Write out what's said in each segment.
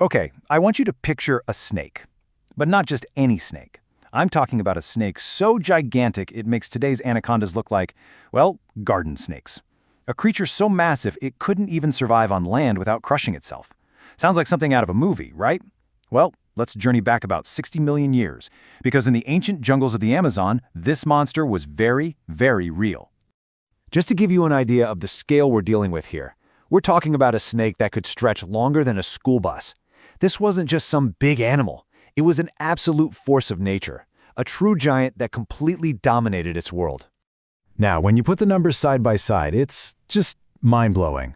Okay, I want you to picture a snake. But not just any snake. I'm talking about a snake so gigantic it makes today's anacondas look like, well, garden snakes. A creature so massive it couldn't even survive on land without crushing itself. Sounds like something out of a movie, right? Well, let's journey back about 60 million years, because in the ancient jungles of the Amazon, this monster was very, very real. Just to give you an idea of the scale we're dealing with here, we're talking about a snake that could stretch longer than a school bus. This wasn't just some big animal. It was an absolute force of nature, a true giant that completely dominated its world. Now, when you put the numbers side by side, it's just mind-blowing.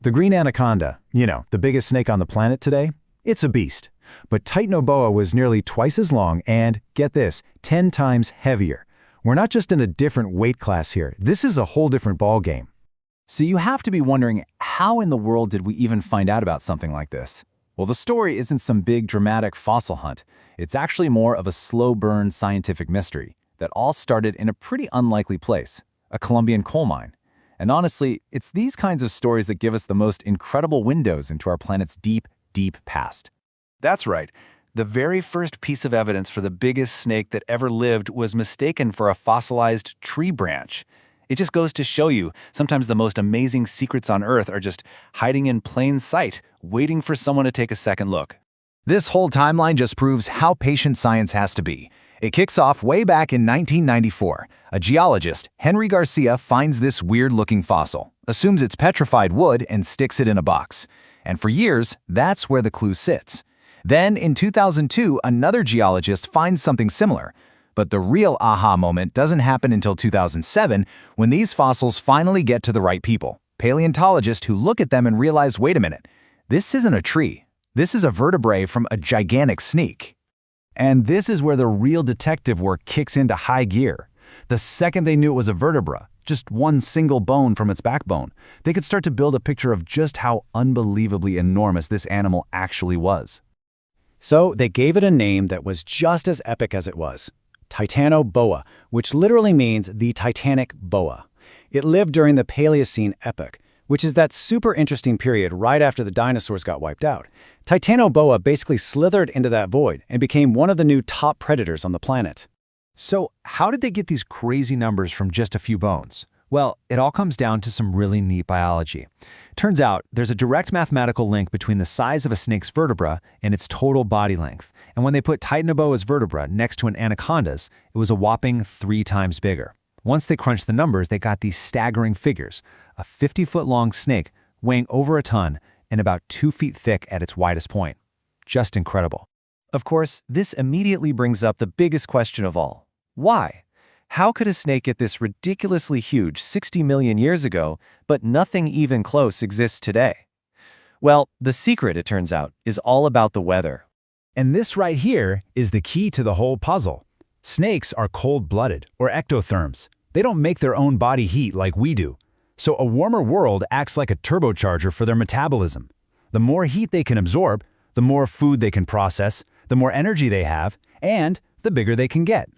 The green anaconda, the biggest snake on the planet today, it's a beast. But Titanoboa was nearly twice as long and, get this, 10 times heavier. We're not just in a different weight class here. This is a whole different ballgame. So you have to be wondering, how in the world did we even find out about something like this? Well, the story isn't some big dramatic fossil hunt. It's actually more of a slow-burn scientific mystery that all started in a pretty unlikely place, a Colombian coal mine. And honestly, it's these kinds of stories that give us the most incredible windows into our planet's deep, deep past. That's right. The very first piece of evidence for the biggest snake that ever lived was mistaken for a fossilized tree branch. It just goes to show you, sometimes the most amazing secrets on Earth are just hiding in plain sight, waiting for someone to take a second look. This whole timeline just proves how patient science has to be. It kicks off way back in 1994. A geologist, Henry Garcia, finds this weird-looking fossil, assumes it's petrified wood, and sticks it in a box. And for years, that's where the clue sits. Then, in 2002, another geologist finds something similar. But the real aha moment doesn't happen until 2007, when these fossils finally get to the right people, paleontologists who look at them and realize, wait a minute, this isn't a tree. This is a vertebrae from a gigantic snake. And this is where the real detective work kicks into high gear. The second they knew it was a vertebra, just one single bone from its backbone, they could start to build a picture of just how unbelievably enormous this animal actually was. So they gave it a name that was just as epic as it was. Titanoboa, which literally means the Titanic boa. It lived during the Paleocene epoch, which is that super interesting period right after the dinosaurs got wiped out. Titanoboa basically slithered into that void and became one of the new top predators on the planet. So, how did they get these crazy numbers from just a few bones? Well, it all comes down to some really neat biology. Turns out, there's a direct mathematical link between the size of a snake's vertebra and its total body length. And when they put Titanoboa's vertebra next to an anaconda's, it was a whopping 3 times bigger. Once they crunched the numbers, they got these staggering figures. A 50-foot-long snake weighing over a ton and about 2 feet thick at its widest point. Just incredible. Of course, this immediately brings up the biggest question of all. Why? How could a snake get this ridiculously huge 60 million years ago, but nothing even close exists today? Well, the secret, it turns out, is all about the weather. And this right here is the key to the whole puzzle. Snakes are cold-blooded, or ectotherms. They don't make their own body heat like we do. So a warmer world acts like a turbocharger for their metabolism. The more heat they can absorb, the more food they can process, the more energy they have, and the bigger they can get.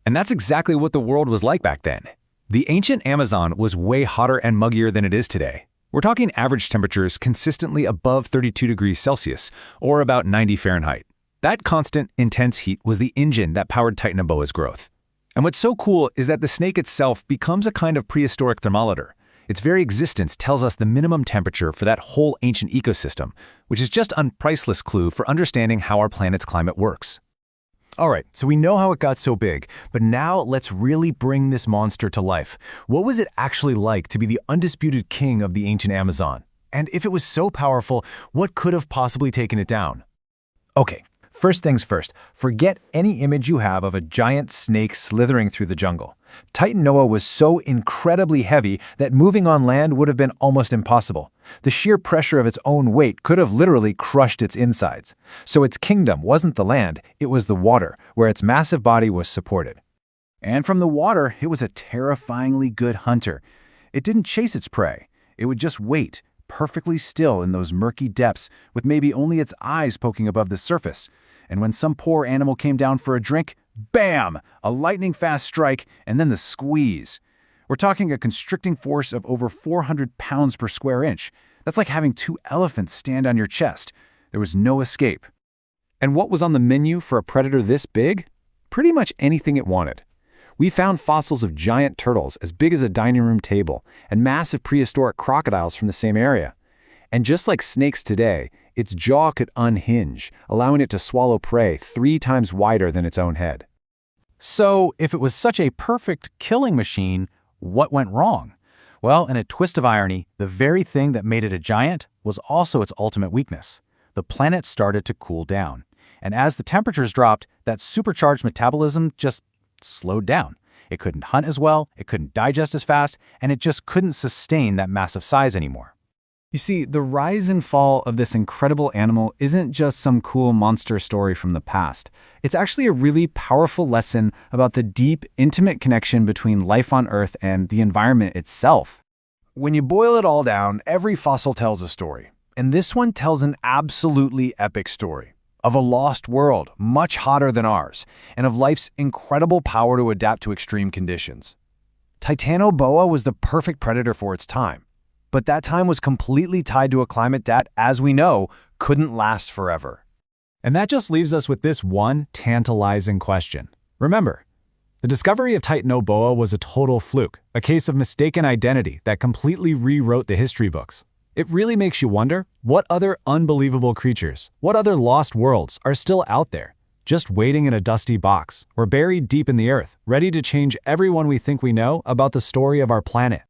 And that's exactly what the world was like back then. The ancient Amazon was way hotter and muggier than it is today. We're talking average temperatures consistently above 32 degrees Celsius, or about 90 Fahrenheit. That constant, intense heat was the engine that powered Titanoboa's growth. And what's so cool is that the snake itself becomes a kind of prehistoric thermometer. Its very existence tells us the minimum temperature for that whole ancient ecosystem, which is just a priceless clue for understanding how our planet's climate works. All right, so we know how it got so big, but now let's really bring this monster to life. What was it actually like to be the undisputed king of the ancient Amazon? And if it was so powerful, what could have possibly taken it down? Okay, first things first, forget any image you have of a giant snake slithering through the jungle. Titanoboa was so incredibly heavy that moving on land would have been almost impossible. The sheer pressure of its own weight could have literally crushed its insides. So its kingdom wasn't the land, it was the water, where its massive body was supported. And from the water, it was a terrifyingly good hunter. It didn't chase its prey. It would just wait, perfectly still in those murky depths, with maybe only its eyes poking above the surface. And when some poor animal came down for a drink, bam! A lightning-fast strike, and then the squeeze. We're talking a constricting force of over 400 pounds per square inch. That's like having 2 elephants stand on your chest. There was no escape. And what was on the menu for a predator this big? Pretty much anything it wanted. We found fossils of giant turtles as big as a dining room table and massive prehistoric crocodiles from the same area. And just like snakes today, its jaw could unhinge, allowing it to swallow prey 3 times wider than its own head. So, if it was such a perfect killing machine, what went wrong? Well, in a twist of irony, the very thing that made it a giant was also its ultimate weakness. The planet started to cool down. And as the temperatures dropped, that supercharged metabolism just slowed down. It couldn't hunt as well, it couldn't digest as fast, and it just couldn't sustain that massive size anymore. You see, the rise and fall of this incredible animal isn't just some cool monster story from the past. It's actually a really powerful lesson about the deep, intimate connection between life on Earth and the environment itself. When you boil it all down, every fossil tells a story. And this one tells an absolutely epic story. Of a lost world, much hotter than ours, and of life's incredible power to adapt to extreme conditions. Titanoboa was the perfect predator for its time. But that time was completely tied to a climate that, as we know, couldn't last forever. And that just leaves us with this one tantalizing question. Remember, the discovery of Titanoboa was a total fluke, a case of mistaken identity that completely rewrote the history books. It really makes you wonder, what other unbelievable creatures, what other lost worlds are still out there, just waiting in a dusty box or buried deep in the earth, ready to change everyone we think we know about the story of our planet?